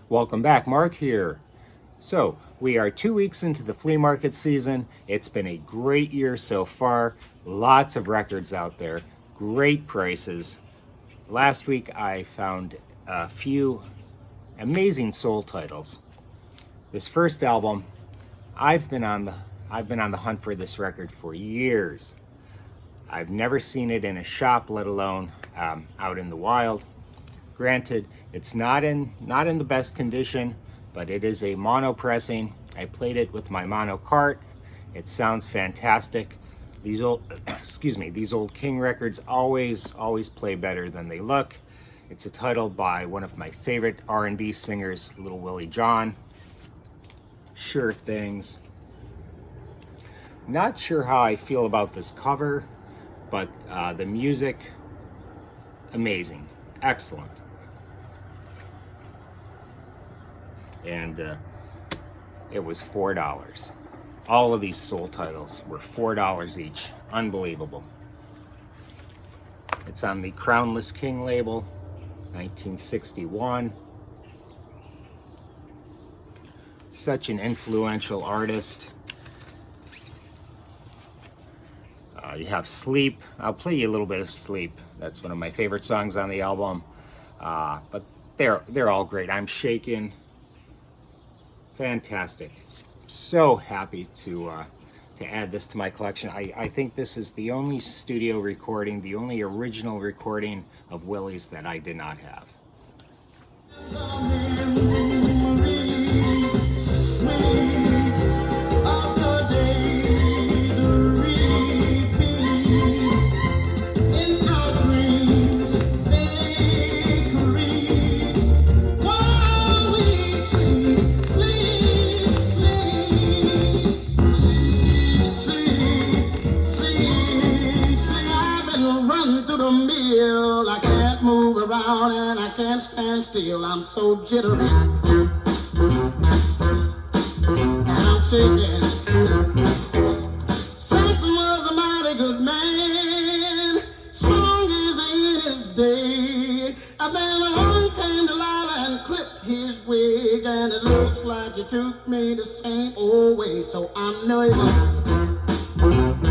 Welcome back, Mark here. So, we are 2 weeks into the flea market season. It's been a great year so far. Lots of records out there, great prices. Last week I found a few amazing soul titles. This first album, I've been on the hunt for this record for years. I've never seen it in a shop, let alone out in the wild. Granted, it's not in the best condition, but it is a mono pressing. I played it with my mono cart. It sounds fantastic. These old these old King records always play better than they look. It's a title by one of my favorite R&B singers, Little Willie John. Sure Things. Not sure how I feel about this cover, but the music, amazing, excellent. And it was $4. All of these soul titles were $4 each. Unbelievable. It's on the Crownless King label, 1961. Such an influential artist. You have Sleep. I'll play you a little bit of Sleep. That's one of my favorite songs on the album. But they're all great. I'm Shaken. Fantastic. So happy to add this to my collection. I think this is the only studio recording, the only original recording of Willie's that I did not have. I can't move around and I can't stand still. I'm so jittery and I'm shaking. Samson was a mighty good man, strong as in his day. And then along came Delilah and clipped his wig, and it looks like you took me the same old way. So I'm nervous and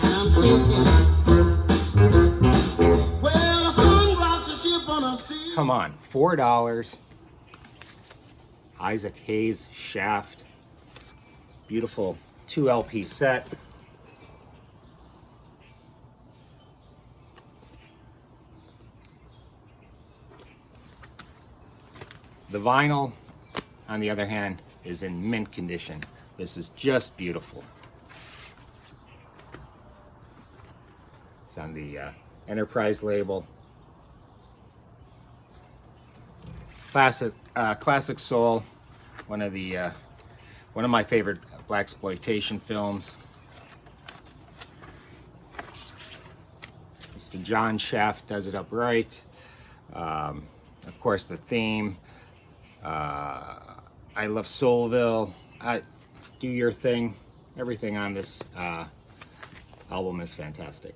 I'm shaking. Come on, $4. Isaac Hayes, Shaft. Beautiful 2 LP set. The vinyl, on the other hand, is in mint condition. This is just beautiful. It's on the Enterprise label. Classic soul, one of my favorite blaxploitation films. Mr. John Shaft does it up right. Of course, the theme. I Love Soulville. Do Your Thing. Everything on this album is fantastic.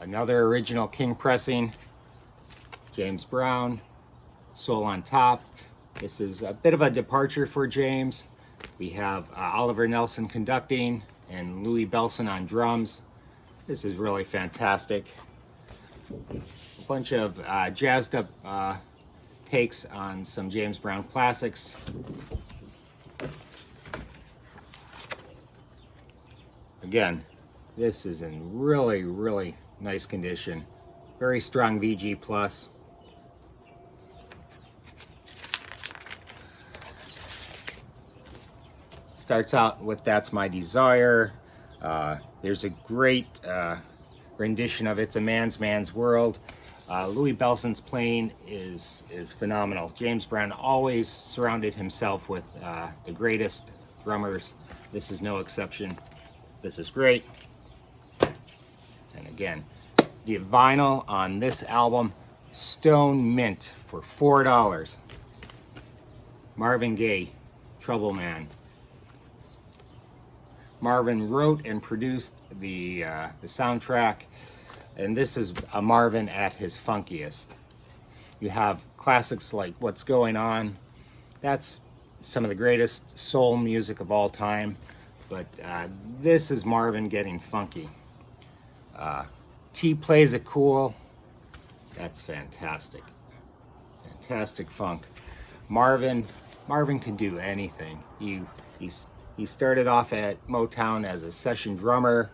Another original King pressing. James Brown. Soul on Top. This is a bit of a departure for James. We have Oliver Nelson conducting and Louis Bellson on drums. This is really fantastic. A bunch of jazzed up takes on some James Brown classics. Again, this is in really nice condition. Very strong VG plus. Starts out with That's My Desire. There's a great rendition of It's a Man's World. Louis Bellson's playing is phenomenal. James Brown always surrounded himself with the greatest drummers. This is no exception. This is great. And again, the vinyl on this album, stone mint for $4. Marvin Gaye, Trouble Man. Marvin wrote and produced the soundtrack, and this is a Marvin at his funkiest. You have classics like What's Going On. That's some of the greatest soul music of all time. But this is Marvin getting funky. T Plays It Cool. That's fantastic. Fantastic funk. Marvin could do anything. He started off at Motown as a session drummer.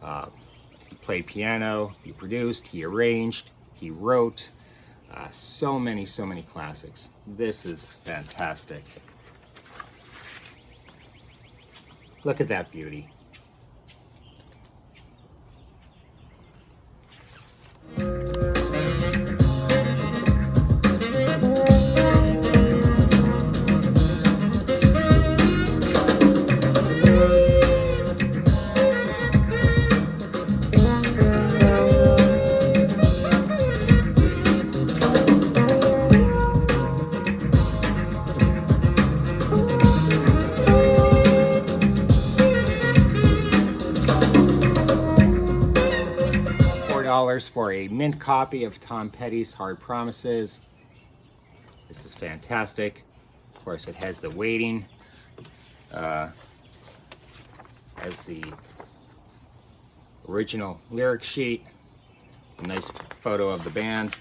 He played piano, he produced, he arranged, he wrote. So many classics. This is fantastic. Look at that beauty. $4 for a mint copy of Tom Petty's Hard Promises. This is fantastic. Of course, it has the weighting, as the original lyric sheet. A nice photo of the band.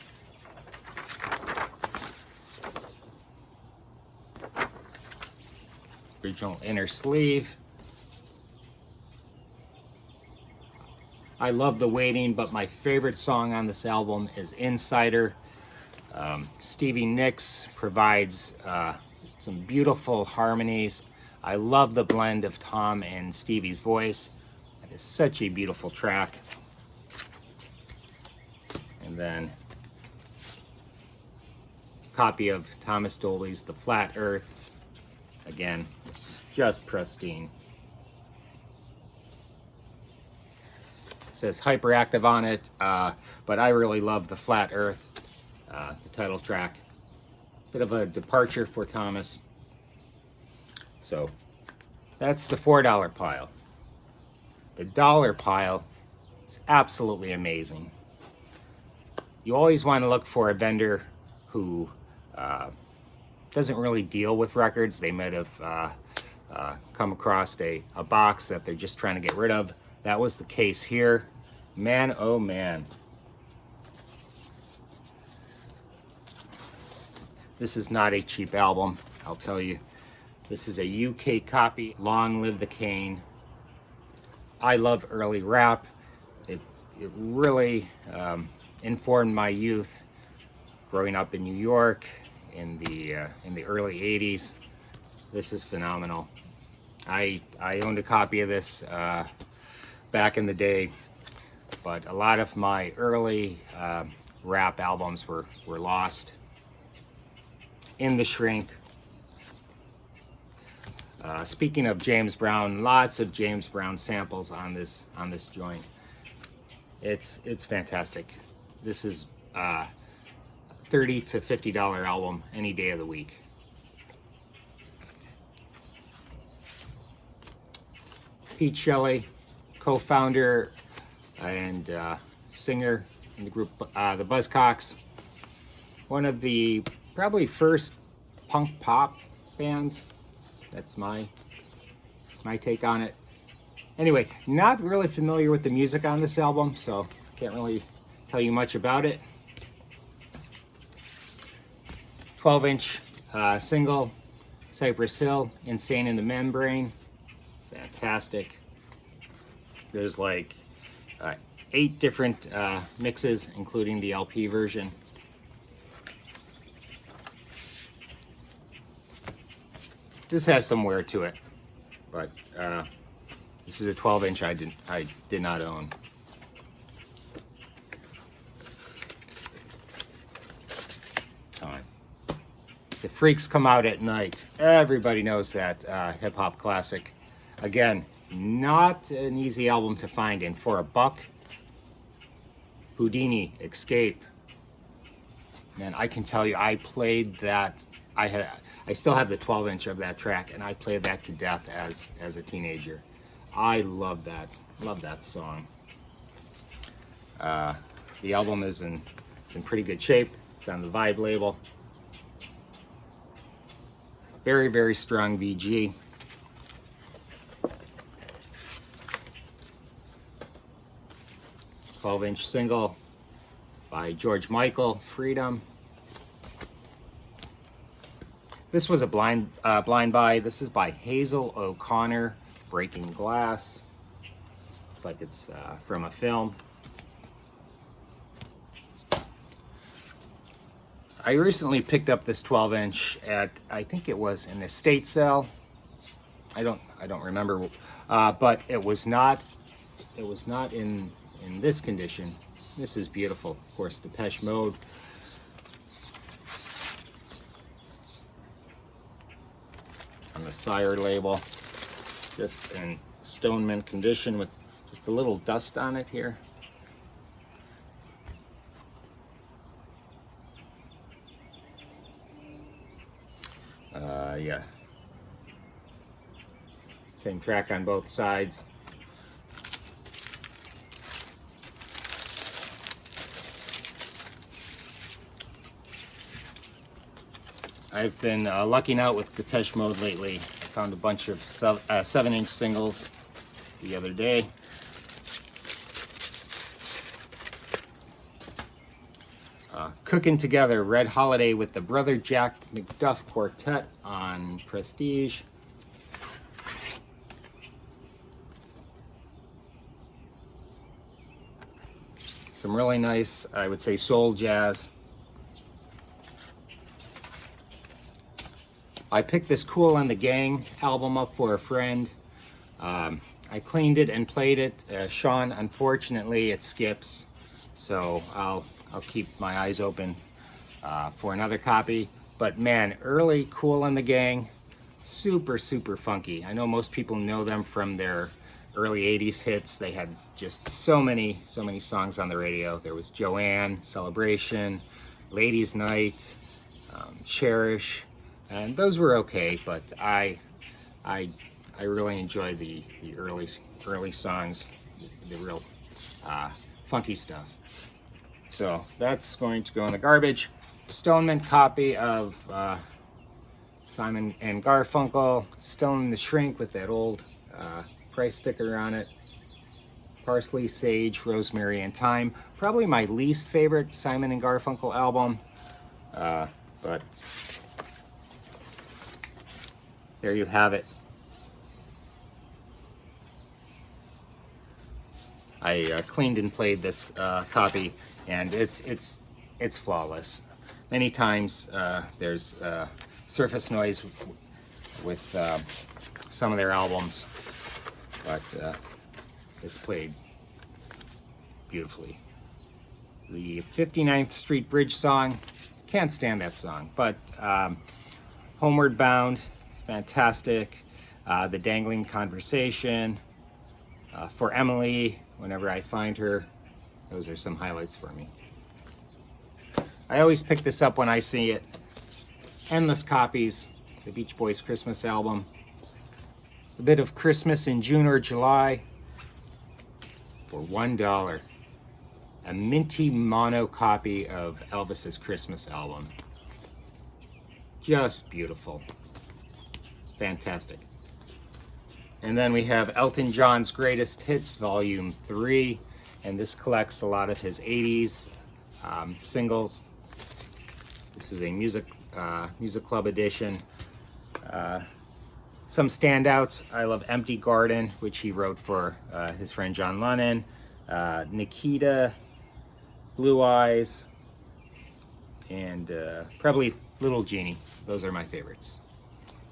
Original inner sleeve. I love the weighting, but my favorite song on this album is Insider. Stevie Nicks provides some beautiful harmonies. I love the blend of Tom and Stevie's voice. It is such a beautiful track. And then copy of Thomas Dolby's The Flat Earth. Again, this is just pristine. Says Hyperactive on it, but I really love The Flat Earth, the title track. Bit of a departure for Thomas. So that's the $4 pile. The dollar pile is absolutely amazing. You always want to look for a vendor who doesn't really deal with records. They might have come across a box that they're just trying to get rid of. That was the case here. Man, oh man. This is not a cheap album, I'll tell you. This is a UK copy. Long live the Kane. I love early rap. It really informed my youth growing up in New York in the early 80s. This is phenomenal. I owned a copy of this back in the day, but a lot of my early rap albums were lost in the shrink. Speaking of James Brown, lots of James Brown samples on this joint. It's fantastic. This is $30 to $50 album any day of the week. Pete Shelley, co-founder and singer in the group the Buzzcocks. One of the probably first punk pop bands. That's my take on it. Anyway, not really familiar with the music on this album, so can't really tell you much about it. 12-inch single, Cypress Hill, Insane in the Membrane. Fantastic. There's like 8 different mixes, including the LP version. This has some wear to it, but this is a 12-inch I did not own. The Freaks Come Out at Night. Everybody knows that hip hop classic. Again, not an easy album to find, and for $1, Houdini, Escape. Man, I can tell you, I played that. I still have the 12-inch of that track, and I played that to death as a teenager. I love that song. The album is in pretty good shape. It's on the Vibe label. Very, very strong VG. "12" single by George Michael, "Freedom." This was a blind buy. This is by Hazel O'Connor, "Breaking Glass." Looks like it's from a film. I recently picked up this 12" at, I think it was an estate sale. I don't remember, but it was not in this condition. This is beautiful. Of course, Depeche Mode. On the Sire label, just in stone mint condition with just a little dust on it here. Yeah. Same track on both sides. I've been lucking out with Depeche Mode lately. I found a bunch of 7" singles the other day. Cooking Together, Red Holiday with the Brother Jack McDuff Quartet on Prestige. Some really nice, I would say, soul jazz. I picked this Kool and the Gang album up for a friend. I cleaned it and played it. Sean, unfortunately, it skips, so I'll keep my eyes open for another copy. But man, early Kool and the Gang, super, super funky. I know most people know them from their early 80s hits. They had just so many songs on the radio. There was Joanne, Celebration, Ladies Night, Cherish, and those were okay, but I really enjoy the early songs, the real funky stuff. So that's going to go in the garbage. Stone mint copy of Simon and Garfunkel, still in the shrink with that old price sticker on it. Parsley, Sage, Rosemary, and Thyme. Probably my least favorite Simon and Garfunkel album, but there you have it. I cleaned and played this copy, and it's flawless. Many times there's surface noise with some of their albums, but it's played beautifully. The 59th Street Bridge song, can't stand that song, but Homeward Bound is fantastic. The Dangling Conversation, For Emily, whenever I find her, those are some highlights for me. I always pick this up when I see it. Endless copies, the Beach Boys Christmas album. A bit of Christmas in June or July for $1. A minty mono copy of Elvis's Christmas album. Just beautiful. Fantastic. And then we have Elton John's Greatest Hits Volume 3, and this collects a lot of his 80s singles. This is a music club edition. Some standouts, I love Empty Garden, which he wrote for his friend John Lennon. Nikita, Blue Eyes, and probably Little Genie. Those are my favorites.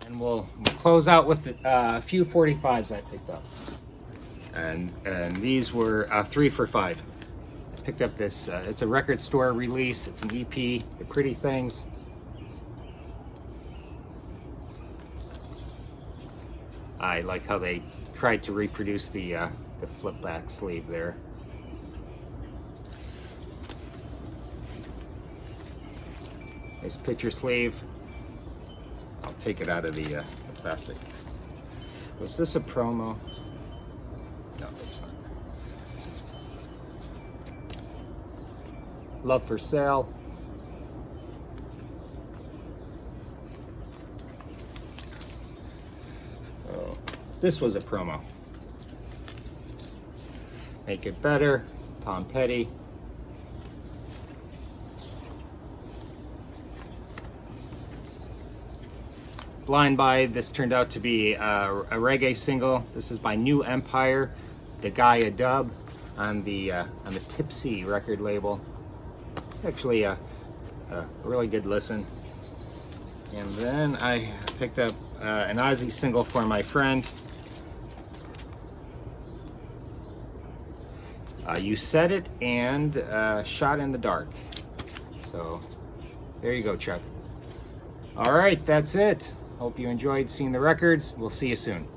And we'll close out with a few 45s I picked up. And these were 3 for $5. I picked up this, it's a record store release, it's an EP, The Pretty Things. I like how they tried to reproduce the flip back sleeve there. Nice picture sleeve. I'll take it out of the plastic. Was this a promo? No, it's not. Love for Sale. This was a promo. Make It Better, Tom Petty. Blind Buy, this turned out to be a reggae single. This is by New Empire, the Gaia dub on the Tipsy record label. It's actually a really good listen. And then I picked up an Ozzy single for my friend. You Said It and Shot in the Dark. So there you go, Chuck. All right, that's it. Hope you enjoyed seeing the records. We'll see you soon.